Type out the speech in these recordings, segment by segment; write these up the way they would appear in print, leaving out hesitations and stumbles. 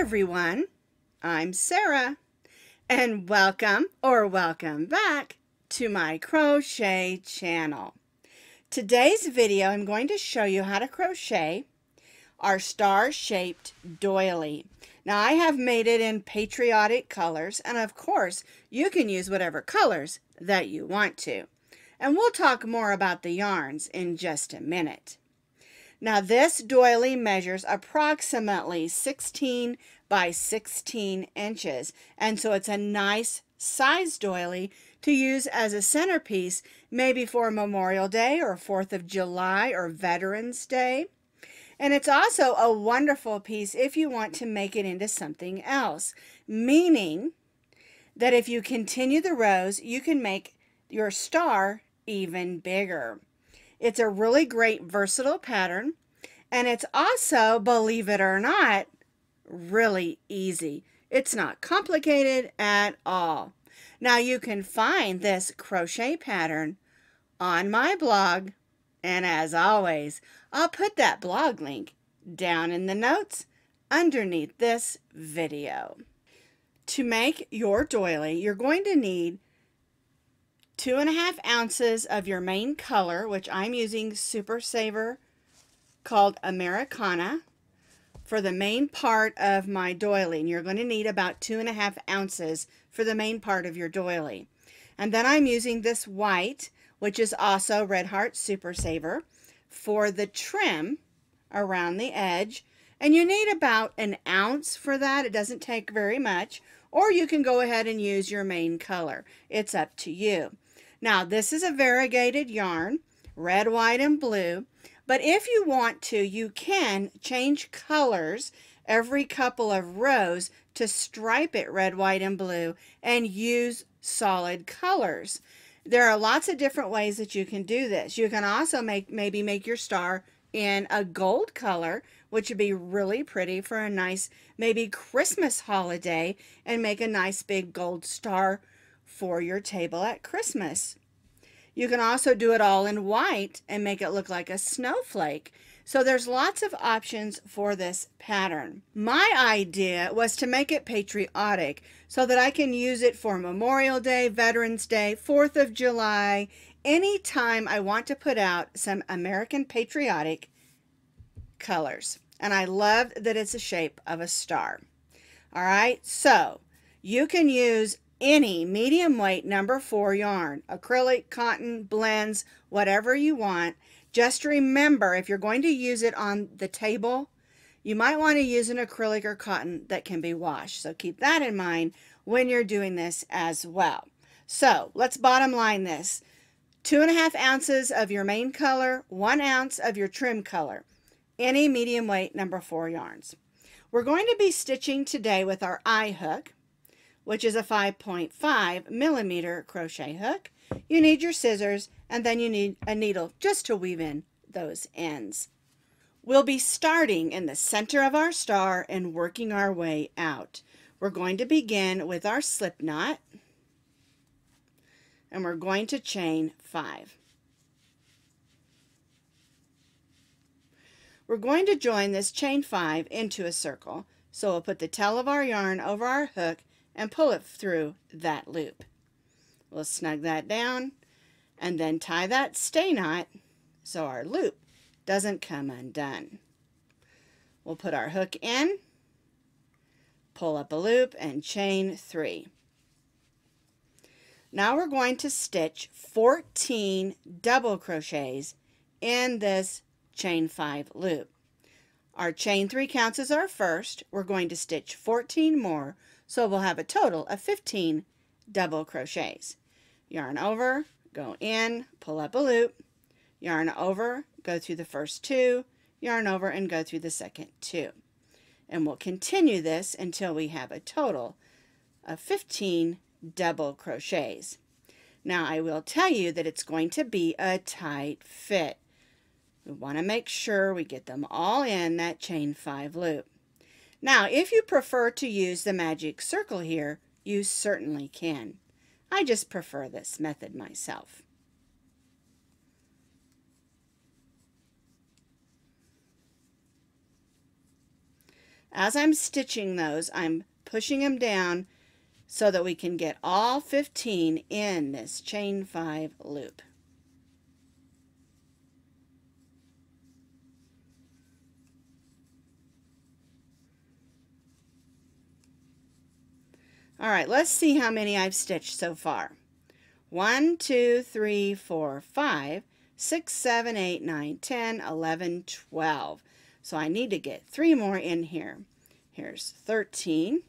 everyone, I'm Sara, and welcome back to my crochet channel. Today's video I'm going to show you how to crochet our star-shaped doily. Now I have made it in patriotic colors, and of course you can use whatever colors that you want to. And we'll talk more about the yarns in just a minute. Now this doily measures approximately 16 by 16 inches, and so it's a nice size doily to use as a centerpiece, maybe for Memorial Day or 4th of July or Veterans Day. And it's also a wonderful piece if you want to make it into something else, meaning that if you continue the rows, you can make your star even bigger. It's a really great versatile pattern, and it's also, believe it or not, really easy. It's not complicated at all. Now you can find this crochet pattern on my blog, and as always, I'll put that blog link down in the notes underneath this video. To make your doily, you're going to need 2.5 ounces of your main color, which I'm using Super Saver called Americana for the main part of my doily. And you're going to need about 2.5 ounces for the main part of your doily. And then I'm using this white, which is also Redheart Super Saver, for the trim around the edge. And you need about 1 ounce for that. It doesn't take very much. Or you can go ahead and use your main color. It's up to you. Now, this is a variegated yarn, red, white, and blue. But if you want to, you can change colors every couple of rows to stripe it red, white, and blue and use solid colors. There are lots of different ways that you can do this. You can also maybe make your star in a gold color, which would be really pretty for a nice maybe Christmas holiday, and make a nice big gold star for your table at Christmas. You can also do it all in white and make it look like a snowflake. So there's lots of options for this pattern. My idea was to make it patriotic so that I can use it for Memorial Day, Veterans Day, 4th of July, anytime I want to put out some American patriotic colors. And I love that it's the shape of a star. All right, so you can use any medium weight number 4 yarn, acrylic, cotton, blends, whatever you want. Just remember, if you're going to use it on the table, you might want to use an acrylic or cotton that can be washed. So keep that in mind when you're doing this as well. So let's bottom line this. 2.5 ounces of your main color, 1 ounce of your trim color, any medium weight number 4 yarns. We're going to be stitching today with our eye hook, which is a 5.5 millimeter crochet hook. You need your scissors, and then you need a needle just to weave in those ends. We'll be starting in the center of our star and working our way out. We're going to begin with our slip knot, and we're going to chain 5. We're going to join this chain 5 into a circle, so we'll put the tail of our yarn over our hook and pull it through that loop. We'll snug that down and then tie that stay knot so our loop doesn't come undone. We'll put our hook in, pull up a loop, and chain 3. Now we're going to stitch 14 double crochets in this chain 5 loop. Our chain 3 counts as our first. We're going to stitch 14 more, so we'll have a total of 15 double crochets. Yarn over, go in, pull up a loop, yarn over, go through the first 2, yarn over, and go through the second 2. And we'll continue this until we have a total of 15 double crochets. Now I will tell you that it's going to be a tight fit. We want to make sure we get them all in that chain 5 loop. Now, if you prefer to use the magic circle here, you certainly can. I just prefer this method myself. As I'm stitching those, I'm pushing them down so that we can get all 15 in this chain 5 loop. All right, let's see how many I've stitched so far. 1, 2, 3, 4, 5, 6, 7, 8, 9, 10, 11, 12. So I need to get 3 more in here. Here's 13,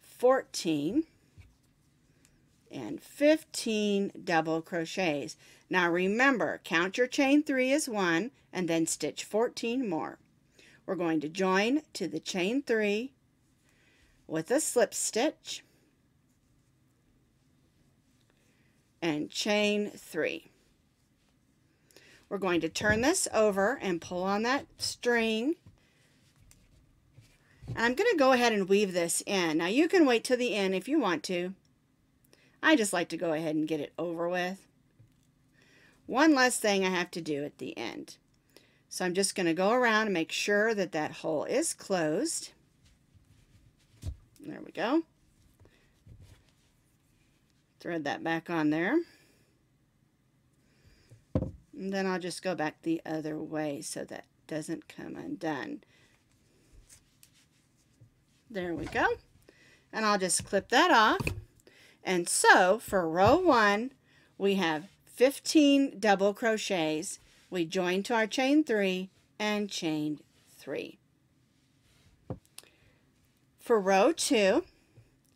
14, and 15 double crochets. Now remember, count your chain 3 as 1 and then stitch 14 more. We're going to join to the chain 3 with a slip stitch and chain 3. We're going to turn this over and pull on that string. And I'm going to go ahead and weave this in. Now you can wait till the end if you want to. I just like to go ahead and get it over with. One less thing I have to do at the end. So I'm just going to go around and make sure that that hole is closed. There we go. Thread that back on there. And then I'll just go back the other way so that doesn't come undone. There we go. And I'll just clip that off. And so for row 1, we have 15 double crochets. We join to our chain 3 and chain 3. For row 2,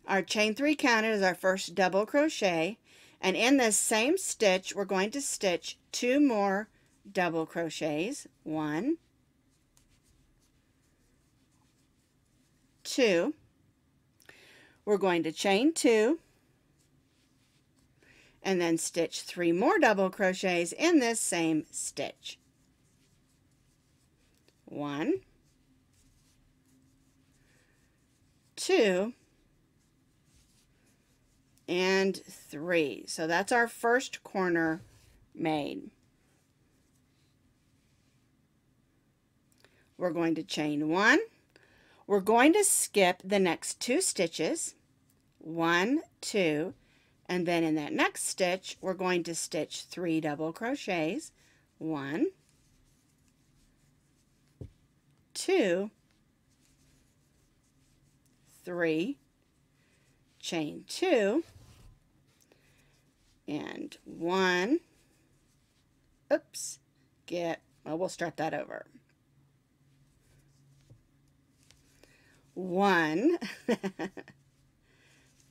our chain 3 counted as our first double crochet, and in this same stitch we're going to stitch 2 more double crochets. 1, 2. We're going to chain 2 and then stitch 3 more double crochets in this same stitch. 1, 2, and 3. So that's our first corner made. We're going to chain 1. We're going to skip the next 2 stitches, 1, 2, and then in that next stitch we're going to stitch 3 double crochets, 1, 2, 3, chain 2, and 1, we'll start that over. 1,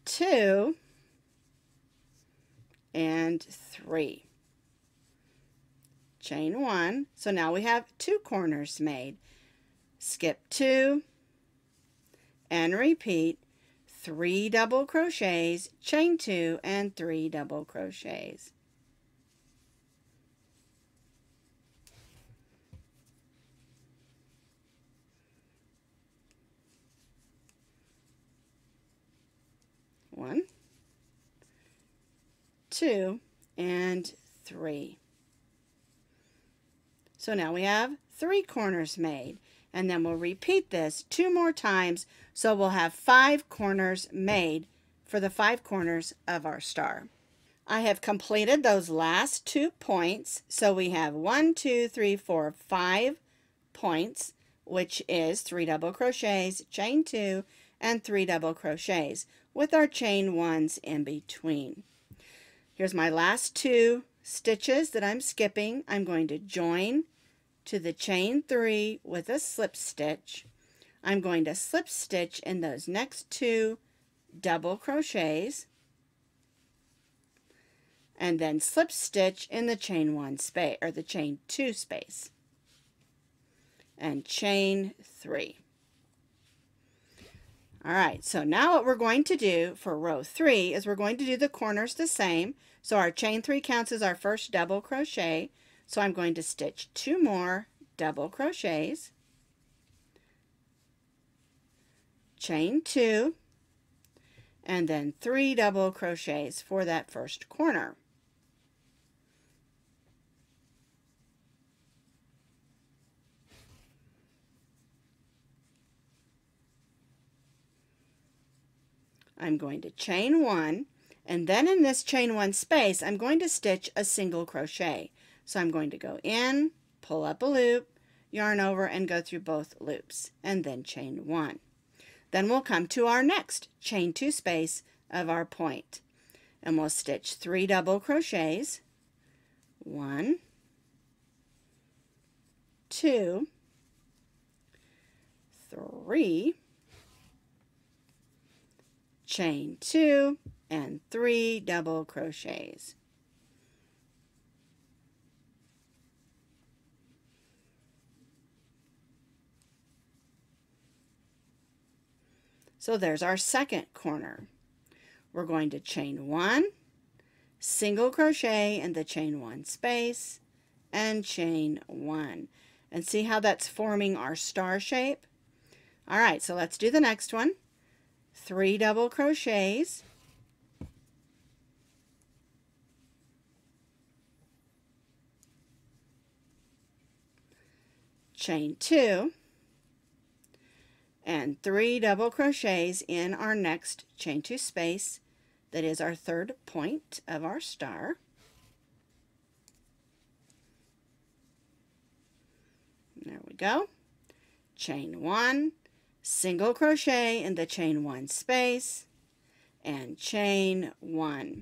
2, and 3. Chain 1. So now we have 2 corners made. Skip 2 and repeat 3 double crochets, chain 2, and 3 double crochets. One, 2, and 3. So now we have 3 corners made, and then we'll repeat this 2 more times, so we'll have 5 corners made for the 5 corners of our star. I have completed those last 2 points, so we have 1, 2, 3, 4, 5 points, which is 3 double crochets, chain 2, and 3 double crochets with our chain 1s in between. Here's my last 2 stitches that I'm skipping. I'm going to join to the chain 3 with a slip stitch. I'm going to slip stitch in those next 2 double crochets and then slip stitch in the chain 1 space, or the chain 2 space, and chain 3. Alright, so now what we're going to do for row 3 is we're going to do the corners the same. So our chain 3 counts as our first double crochet. So I'm going to stitch 2 more double crochets, chain 2, and then 3 double crochets for that first corner. I'm going to chain 1, and then in this chain 1 space I'm going to stitch a single crochet. So I'm going to go in, pull up a loop, yarn over, and go through both loops, and then chain 1. Then we'll come to our next chain 2 space of our point, and we'll stitch 3 double crochets, 1, 2, 3, chain 2, and 3 double crochets. So there's our second corner. We're going to chain 1, single crochet in the chain 1 space, and chain 1. And see how that's forming our star shape? Alright, so let's do the next one. 3 double crochets, chain 2, and 3 double crochets in our next chain 2 space. That is our third point of our star. There we go. Chain 1, single crochet in the chain 1 space, and chain 1.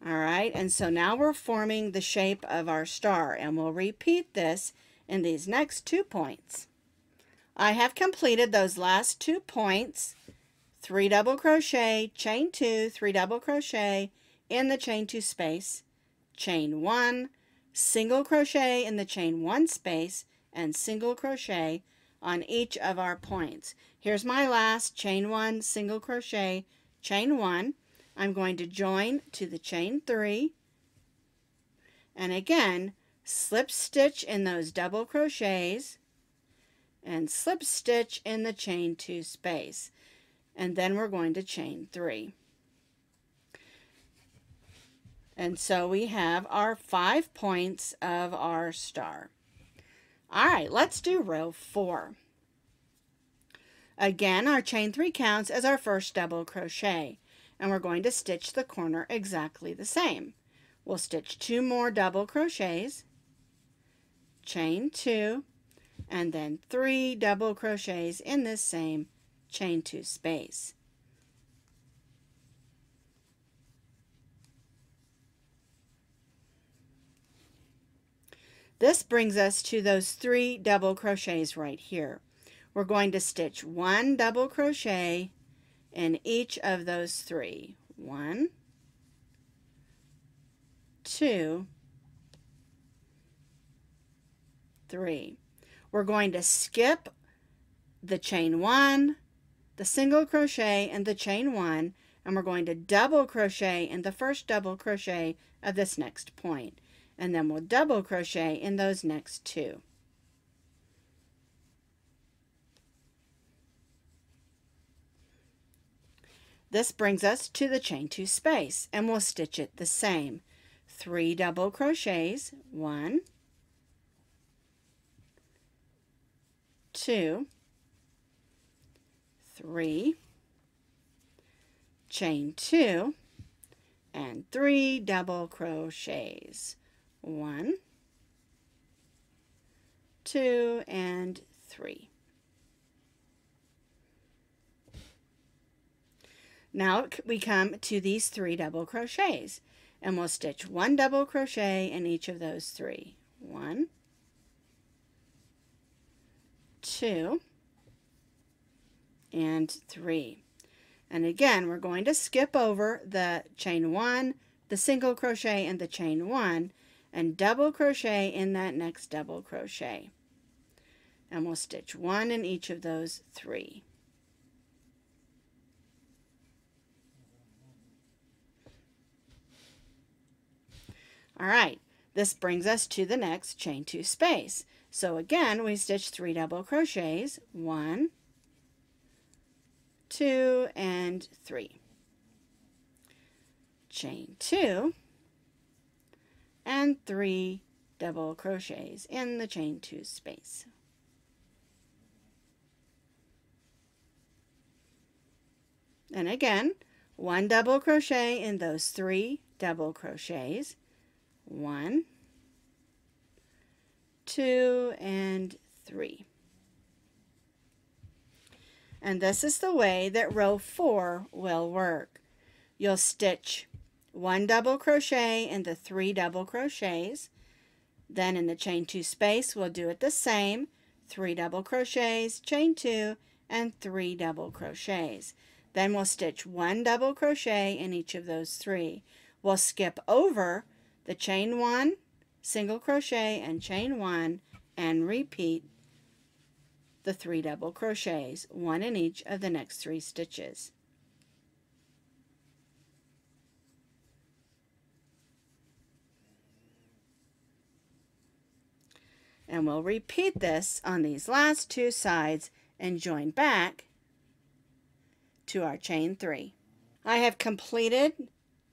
Alright, and so now we're forming the shape of our star, and we'll repeat this in these next 2 points. I have completed those last 2 points. 3 double crochet, chain 2, 3 double crochet in the chain 2 space, chain 1, single crochet in the chain 1 space, and single crochet on each of our points. Here's my last chain 1, single crochet, chain 1. I'm going to join to the chain 3, and again slip stitch in those double crochets and slip stitch in the chain 2 space, and then we're going to chain 3. And so we have our 5 points of our star. Alright, let's do row 4. Again, our chain 3 counts as our first double crochet, and we're going to stitch the corner exactly the same. We'll stitch 2 more double crochets, chain 2, and then 3 double crochets in this same chain 2 space. This brings us to those 3 double crochets right here. We're going to stitch 1 double crochet in each of those 3. 1, 2, 3. We're going to skip the chain 1, the single crochet, and the chain 1, and we're going to double crochet in the first double crochet of this next point, and then we'll double crochet in those next 2. This brings us to the chain 2 space, and we'll stitch it the same. 3 double crochets, 1, 2, 3, chain 2, and 3 double crochets. 1, 2, and 3. Now we come to these 3 double crochets, and we'll stitch 1 double crochet in each of those 3. 1, 2, and 3. And again, we're going to skip over the chain 1, the single crochet, and the chain 1, and double crochet in that next double crochet. And we'll stitch 1 in each of those 3. Alright, this brings us to the next chain 2 space. So again, we stitch 3 double crochets, 1, 2, and 3. Chain 2, and 3 double crochets in the chain 2 space. And again, 1 double crochet in those 3 double crochets. 1, 2, and 3. And this is the way that row 4 will work. You'll stitch 1 double crochet in the 3 double crochets. Then in the chain 2 space, we'll do it the same. 3 double crochets, chain 2, and 3 double crochets. Then we'll stitch 1 double crochet in each of those 3. We'll skip over the chain 1, single crochet, and chain 1, and repeat the 3 double crochets, 1 in each of the next 3 stitches. And we'll repeat this on these last 2 sides and join back to our chain 3. I have completed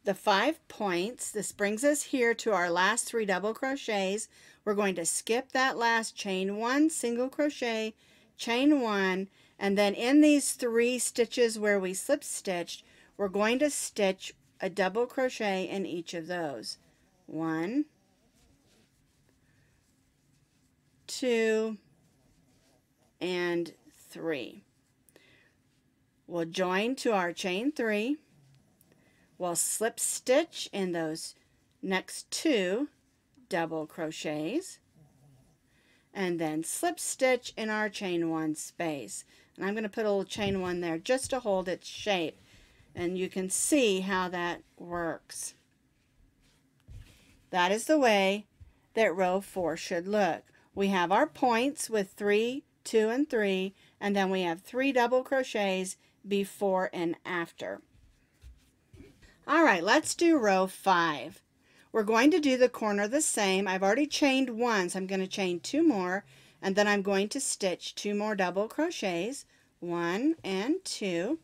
the 5 points. This brings us here to our last 3 double crochets. We're going to skip that last chain 1, single crochet, chain 1, and then in these 3 stitches where we slip stitched, we're going to stitch a double crochet in each of those. 1, 2, and 3. We'll join to our chain 3. We'll slip stitch in those next 2 double crochets, and then slip stitch in our chain 1 space. And I'm going to put a little chain 1 there just to hold its shape, and you can see how that works. That is the way that row 4 should look. We have our points with 3, 2, and 3, and then we have 3 double crochets before and after. All right, let's do row 5. We're going to do the corner the same. I've already chained 1, so I'm going to chain 2 more, and then I'm going to stitch 2 more double crochets, 1 and 2,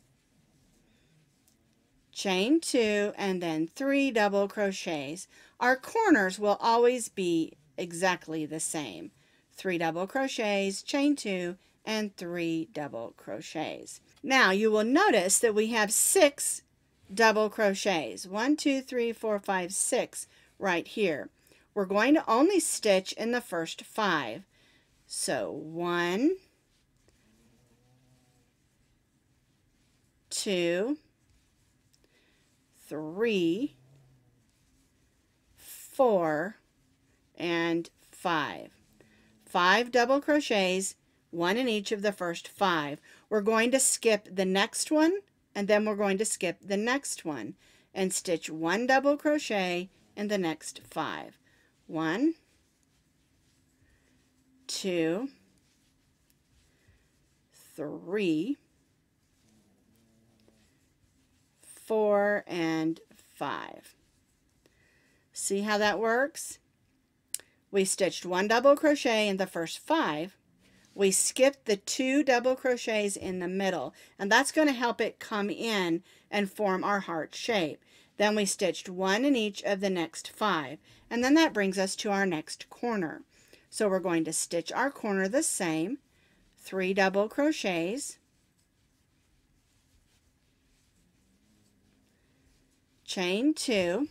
chain 2, and then 3 double crochets. Our corners will always be exactly the same. 3 double crochets, chain 2, and 3 double crochets. Now you will notice that we have 6 double crochets. 1, 2, 3, 4, 5, 6 right here. We're going to only stitch in the first 5. So 1, 2, 3, 4, and 5. 5 double crochets, 1 in each of the first 5. We're going to skip the next one, and then we're going to skip the next one and stitch 1 double crochet in the next 5. 1, 2, 3, 4, and 5. See how that works? We stitched 1 double crochet in the first 5. We skipped the 2 double crochets in the middle, and that's going to help it come in and form our heart shape. Then we stitched 1 in each of the next 5, and then that brings us to our next corner. So we're going to stitch our corner the same, 3 double crochets, chain 2,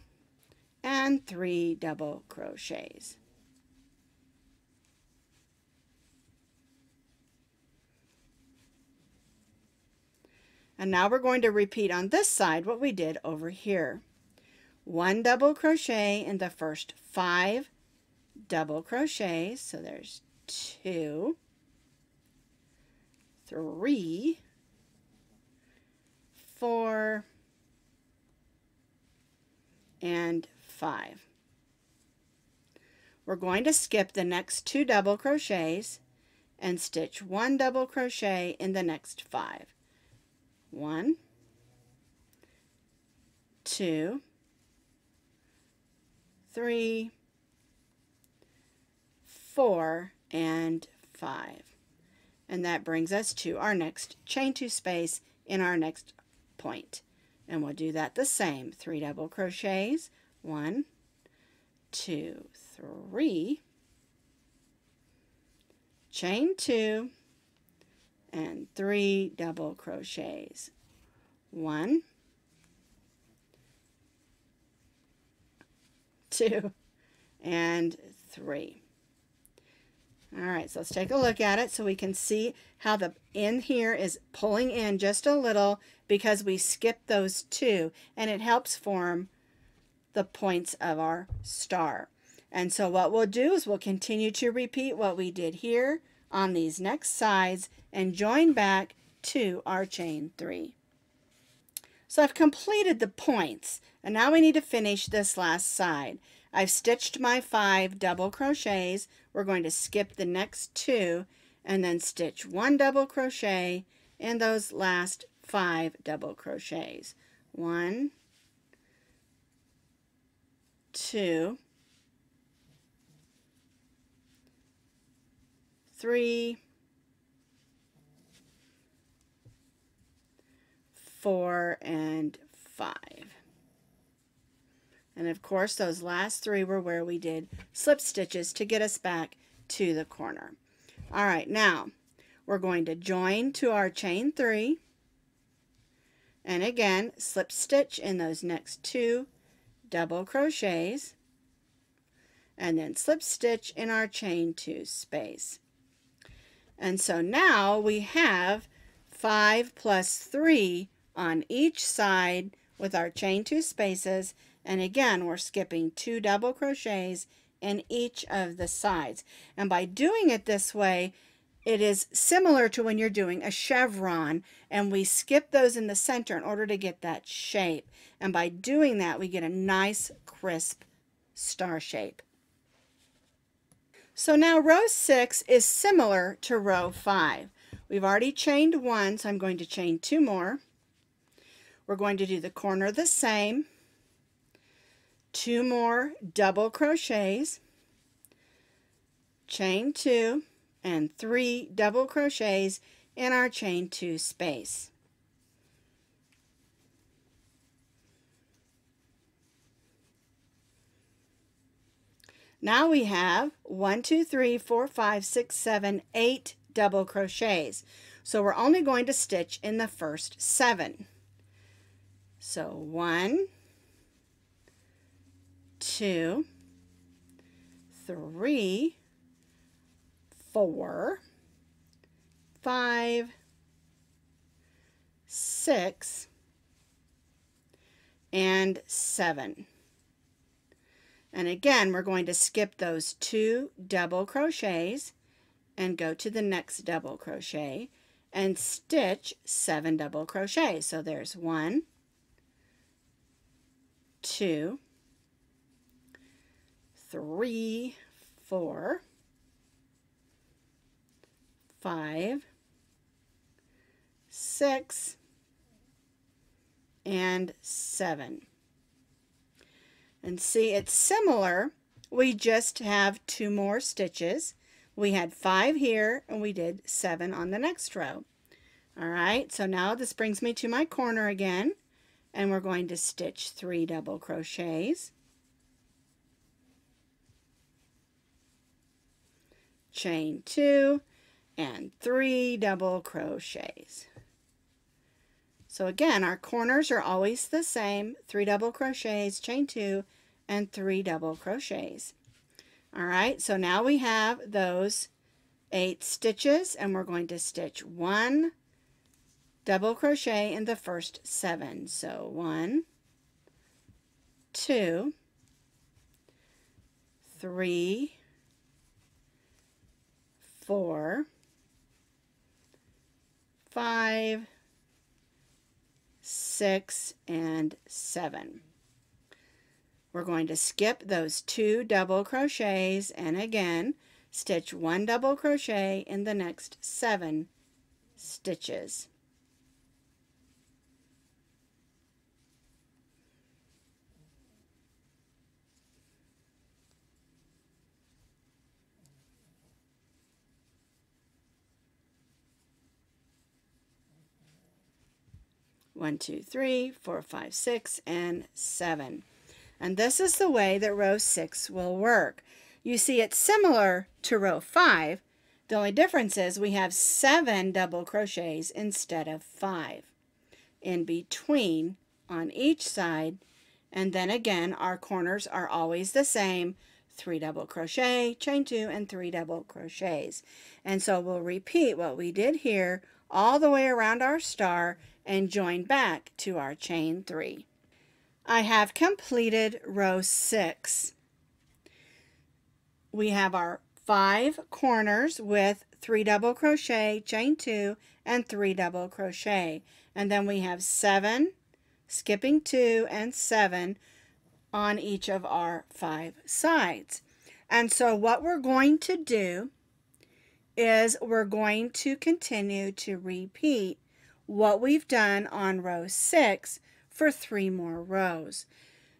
and 3 double crochets. And now we're going to repeat on this side what we did over here. 1 double crochet in the first 5 double crochets. So there's 2, 3, 4, and 5. We're going to skip the next 2 double crochets and stitch 1 double crochet in the next 5. 1, 2, 3, 4, and 5. And that brings us to our next chain 2 space in our next point. And we'll do that the same. 3 double crochets, 1, 2, 3, chain 2, and 3 double crochets. 1, 2, and 3. All right, so let's take a look at it so we can see how the end here is pulling in just a little because we skipped those 2, and it helps form the points of our star. And so what we'll do is we'll continue to repeat what we did here on these next sides and join back to our chain 3. So I've completed the points, and now we need to finish this last side. I've stitched my 5 double crochets. We're going to skip the next 2 and then stitch 1 double crochet in those last 5 double crochets. 1, 2, 3, 4, and 5. And of course those last 3 were where we did slip stitches to get us back to the corner. All right, now we're going to join to our chain 3 and again slip stitch in those next 2 double crochets and then slip stitch in our chain 2 space. And so now we have 5 plus 3 on each side with our chain 2 spaces, and again we're skipping 2 double crochets in each of the sides. And by doing it this way, it is similar to when you're doing a chevron, and we skip those in the center in order to get that shape. And by doing that, we get a nice crisp star shape. So now row 6 is similar to row 5. We've already chained 1, so I'm going to chain 2 more. We're going to do the corner the same, 2 more double crochets, chain 2, and 3 double crochets in our chain 2 space. Now we have 1, 2, 3, 4, 5, 6, 7, 8 double crochets. So we're only going to stitch in the first 7. So 1, 2, 3, 4, 5, 6, and 7. And again, we're going to skip those 2 double crochets and go to the next double crochet and stitch 7 double crochets. So there's 1, 2, 3, 4, 5, 6, and 7. And see, it's similar. We just have 2 more stitches. We had 5 here and we did 7 on the next row. All right, so now this brings me to my corner again, and we're going to stitch 3 double crochets, chain 2, and 3 double crochets. So again, our corners are always the same, 3 double crochets, chain 2, and 3 double crochets. All right, so now we have those 8 stitches, and we're going to stitch 1 double crochet in the first 7. So 1, 2, 3, 4, 5, 6, and 7. We're going to skip those 2 double crochets and again stitch 1 double crochet in the next 7 stitches. One, 2, 3, 4, 5, 6, and 7. And this is the way that row 6 will work. You see, it's similar to row 5. The only difference is we have 7 double crochets instead of 5. in between on each side, and then again our corners are always the same, 3 double crochet, chain 2, and 3 double crochets. And so we'll repeat what we did here all the way around our star and join back to our chain 3. I have completed row 6. We have our 5 corners with 3 double crochet, chain 2, and 3 double crochet. And then we have 7, skipping 2, and 7 on each of our 5 sides. And so what we're going to do is we're going to continue to repeat what we've done on row 6 for 3 more rows.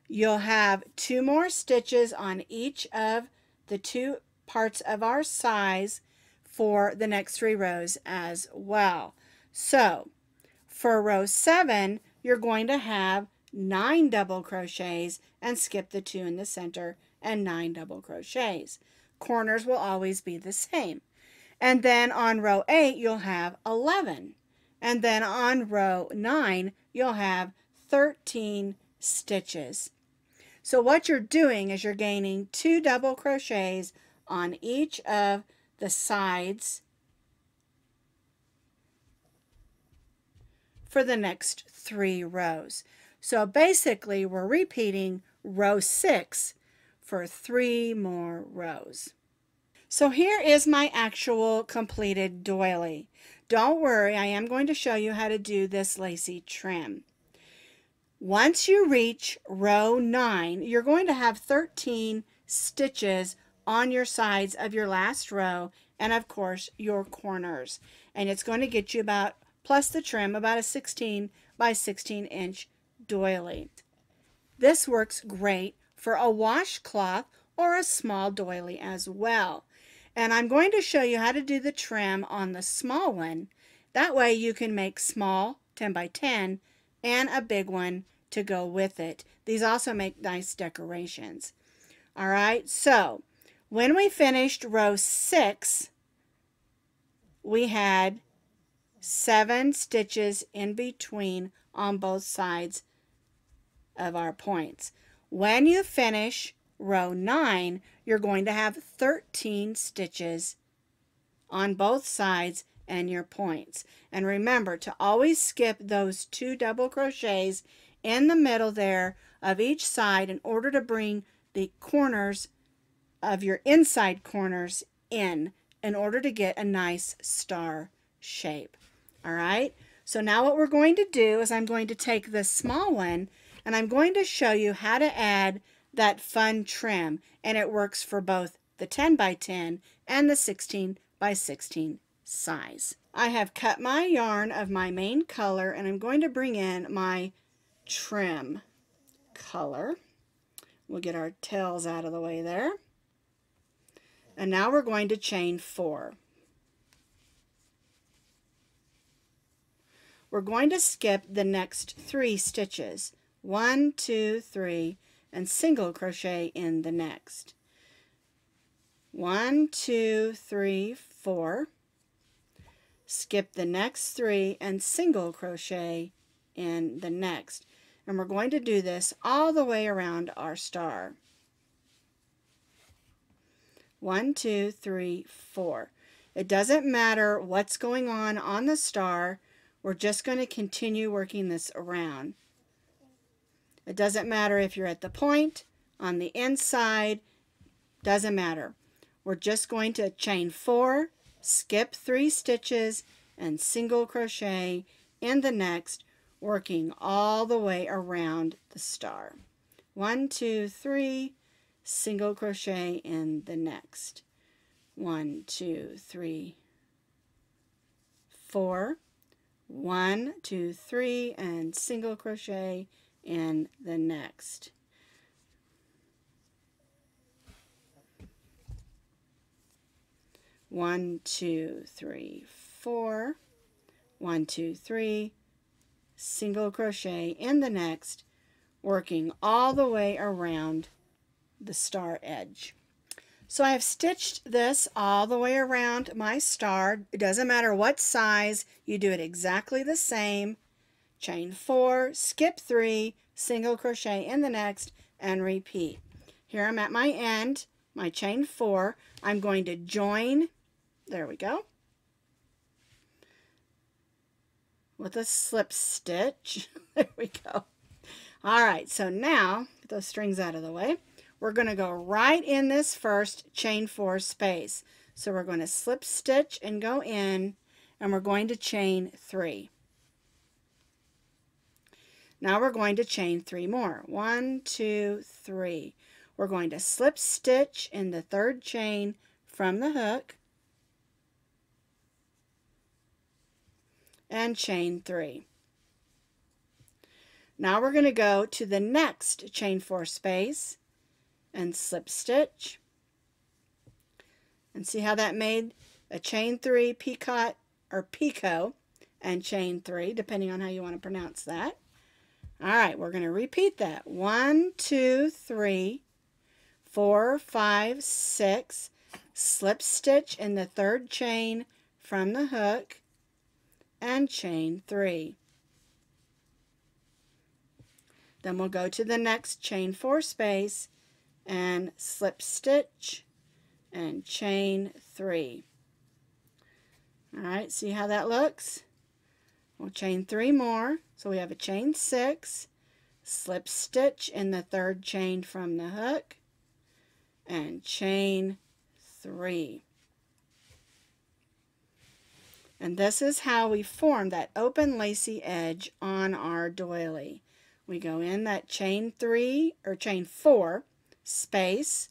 You'll have 2 more stitches on each of the 2 parts of our size for the next 3 rows as well. So for row 7, you're going to have 9 double crochets and skip the 2 in the center and 9 double crochets. Corners will always be the same. And then on row 8, you'll have 11. And then on row 9, you'll have 13 stitches. So what you're doing is you're gaining 2 double crochets on each of the sides for the next 3 rows. So basically we're repeating row 6 for 3 more rows. So here is my actual completed doily. Don't worry, I am going to show you how to do this lacy trim. Once you reach row 9, you're going to have 13 stitches on your sides of your last row and of course your corners. And it's going to get you about, plus the trim, about a 16 by 16 inch doily. This works great for a washcloth or a small doily as well. And I'm going to show you how to do the trim on the small one. That way you can make small 10 by 10 and a big one to go with it. These also make nice decorations. All right, so when we finished row 6, we had 7 stitches in between on both sides of our points. When you finish row 9, you're going to have 13 stitches on both sides and your points. And remember to always skip those 2 double crochets in the middle there of each side in order to bring the corners of your inside corners in order to get a nice star shape. All right, so now what we're going to do is I'm going to take this small one and I'm going to show you how to add that fun trim, and it works for both the 10 by 10 and the 16 by 16 size. I have cut my yarn of my main color and I'm going to bring in my trim color. We'll get our tails out of the way there. And now we're going to chain 4. We're going to skip the next 3 stitches. 1, 2, 3, and single crochet in the next. 1, 2, 3, 4. Skip the next 3 and single crochet in the next. And we're going to do this all the way around our star. 1, 2, 3, 4. It doesn't matter what's going on the star. We're just going to continue working this around. It doesn't matter if you're at the point, on the inside, doesn't matter. We're just going to chain 4, skip 3 stitches, and single crochet in the next, working all the way around the star. 1, 2, 3, single crochet in the next. 1, 2, 3, 4. 1, 2, 3, and single crochet in the next. One, 2, 3, 4. 1, 2, 3, single crochet in the next, working all the way around the star edge. So I have stitched this all the way around my star. It doesn't matter what size, you do it exactly the same. chain 4, skip 3, single crochet in the next, and repeat. Here I'm at my end, my chain 4. I'm going to join, there we go, with a slip stitch. There we go. All right, so now, get those strings out of the way. We're going to go right in this first chain 4 space. So we're going to slip stitch and go in, and we're going to chain 3. Now we're going to chain 3 more. 1, 2, 3. We're going to slip stitch in the third chain from the hook and chain 3. Now we're going to go to the next chain 4 space and slip stitch. And see how that made a chain 3 picot or picot and chain 3, depending on how you want to pronounce that. All right, we're going to repeat that. 1, 2, 3, 4, 5, 6. Slip stitch in the third chain from the hook and chain 3. Then we'll go to the next chain 4 space and slip stitch and chain 3. All right, see how that looks? We'll chain 3 more. So we have a chain 6, slip stitch in the third chain from the hook, and chain 3. And this is how we form that open lacy edge on our doily. We go in that chain 3 or chain 4 space,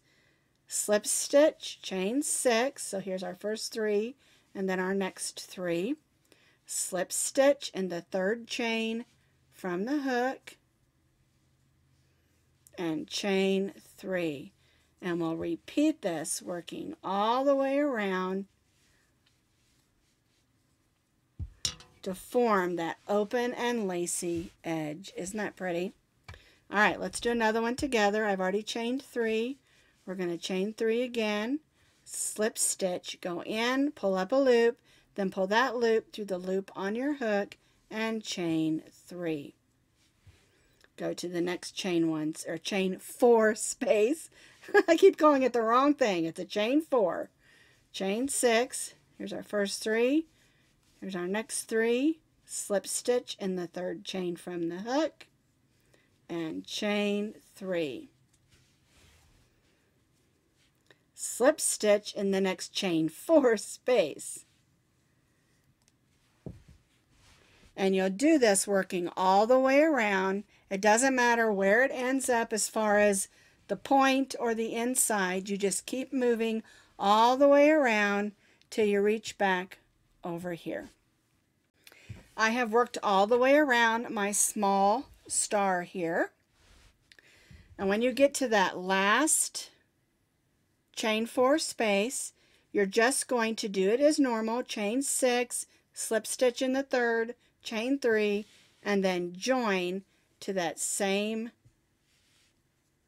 slip stitch, chain 6. So here's our first 3 and then our next 3. Slip stitch in the third chain from the hook and chain 3. And we'll repeat this, working all the way around to form that open and lacy edge. Isn't that pretty? All right, let's do another one together. I've already chained 3. We're going to chain 3 again, slip stitch, go in, pull up a loop, then pull that loop through the loop on your hook and chain 3. Go to the next chain 1 or chain 4 space. I keep calling it the wrong thing. It's a chain 4. Chain 6. Here's our first 3. Here's our next 3. Slip stitch in the third chain from the hook and chain 3. Slip stitch in the next chain 4 space. And you'll do this working all the way around. It doesn't matter where it ends up as far as the point or the inside. You just keep moving all the way around till you reach back over here. I have worked all the way around my small star here. And when you get to that last chain 4 space, you're just going to do it as normal. Chain 6, slip stitch in the third, chain 3, and then join to that same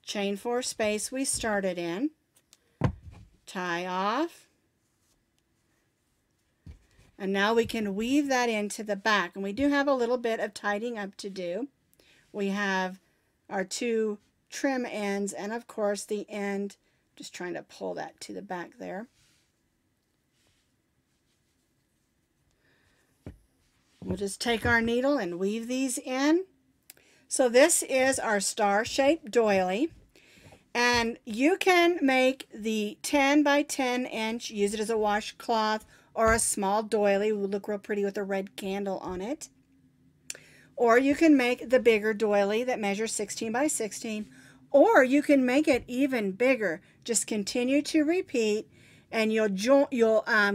chain 4 space we started in. Tie off. And now we can weave that into the back. And we do have a little bit of tidying up to do. We have our 2 trim ends and of course the end, just trying to pull that to the back there. We'll just take our needle and weave these in. So this is our star-shaped doily. And you can make the 10 by 10 inch, use it as a washcloth or a small doily. It would look real pretty with a red candle on it. Or you can make the bigger doily that measures 16 by 16. Or you can make it even bigger. Just continue to repeat and you'll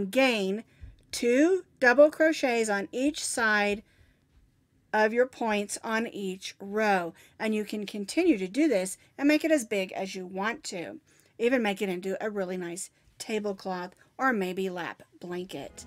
gain 2 double crochets on each side of your points on each row. And you can continue to do this and make it as big as you want to. Even make it into a really nice tablecloth or maybe lap blanket.